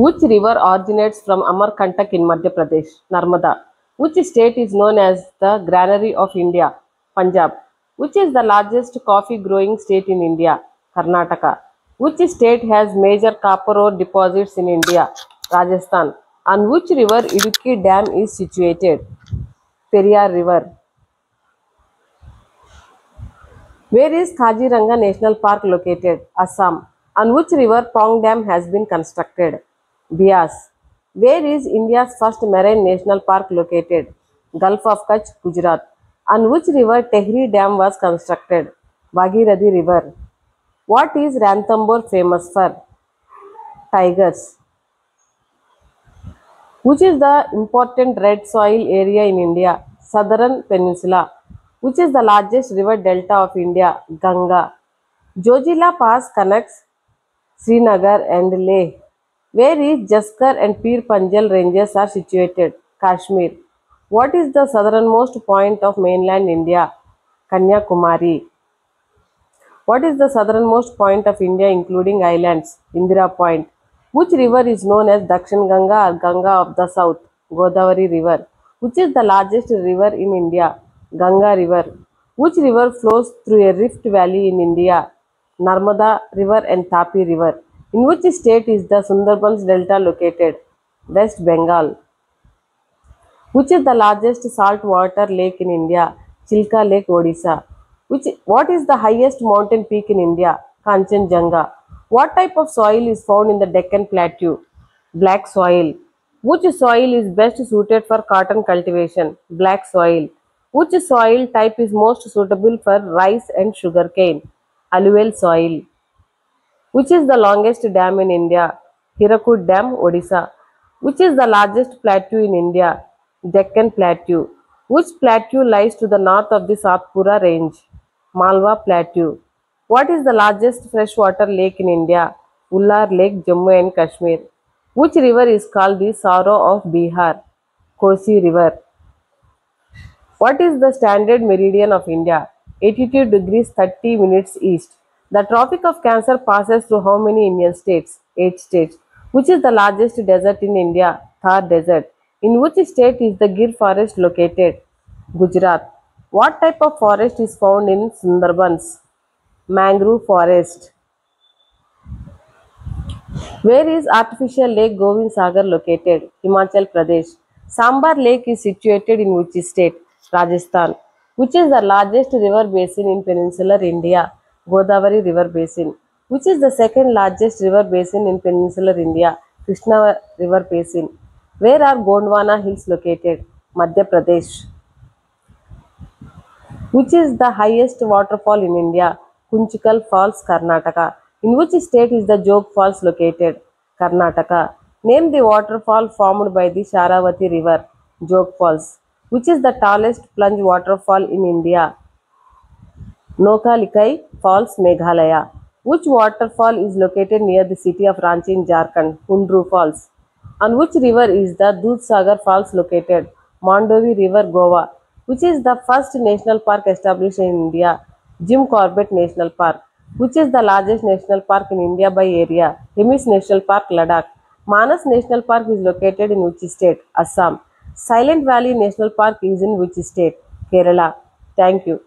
Which river originates from Amarkantak in Madhya Pradesh? Narmada. Which state is known as the granary of India? Punjab. Which is the largest coffee growing state in India? Karnataka. Which state has major copper ore deposits in India? Rajasthan. On which river Idukki Dam is situated? Periyar River. Where is Kaziranga National Park located? Assam. On which river Pong Dam has been constructed? Bias. Where is India's first marine national park located? Gulf of Kutch, Gujarat. On which river Tehri Dam was constructed? Bhagirathi River. What is Ranthambore famous for? Tigers. Which is the important red soil area in India? Southern Peninsula. Which is the largest river delta of India? Ganga. Jojila Pass connects Srinagar and Leh. Where is Jaskar and Pir Panjal ranges are situated? Kashmir. What is the southernmost point of mainland India? Kanyakumari. What is the southernmost point of India including islands? Indira Point. Which river is known as Dakshin Ganga or Ganga of the South? Godavari River. Which is the largest river in India? Ganga River. Which river flows through a rift valley in India? Narmada River and Tapi River. In which state is the Sundarbans Delta located? West Bengal. Which is the largest saltwater lake in India? Chilka Lake, Odisha. What is the highest mountain peak in India? Kanchenjunga. What type of soil is found in the Deccan Plateau? Black soil. Which soil is best suited for cotton cultivation? Black soil. Which soil type is most suitable for rice and sugarcane? Alluvial soil. Which is the longest dam in India? Hirakud Dam, Odisha. Which is the largest plateau in India? Deccan Plateau. Which plateau lies to the north of the Satpura Range? Malwa Plateau. What is the largest freshwater lake in India? Ullar Lake, Jammu and Kashmir. Which river is called the Sorrow of Bihar? Kosi River. What is the standard meridian of India? 82 degrees 30 minutes east. The Tropic of Cancer passes through how many Indian states? 8 states. Which is the largest desert in India? Thar Desert. In which state is the Gir forest located? Gujarat. What type of forest is found in Sundarbans? Mangrove forest. Where is artificial lake Govind Sagar located? Himachal Pradesh. Sambar Lake is situated in which state? Rajasthan. Which is the largest river basin in peninsular India? Godavari River Basin. Which is the second largest river basin in peninsular India? Krishna River Basin. Where are Gondwana Hills located? Madhya Pradesh. Which is the highest waterfall in India? Kunchikal Falls, Karnataka. In which state is the Jog Falls located? Karnataka. Name the waterfall formed by the Sharavati River. Jog Falls. Which is the tallest plunge waterfall in India? Nokalikai Falls, Meghalaya. Which waterfall is located near the city of Ranchi in Jharkhand? Kundru Falls. On which river is the Dudhsagar Falls located? Mandovi River, Goa. Which is the first national park established in India? Jim Corbett National Park. Which is the largest national park in India by area? Hemis National Park, Ladakh. Manas National Park is located in which state? Assam. Silent Valley National Park is in which state? Kerala. Thank you.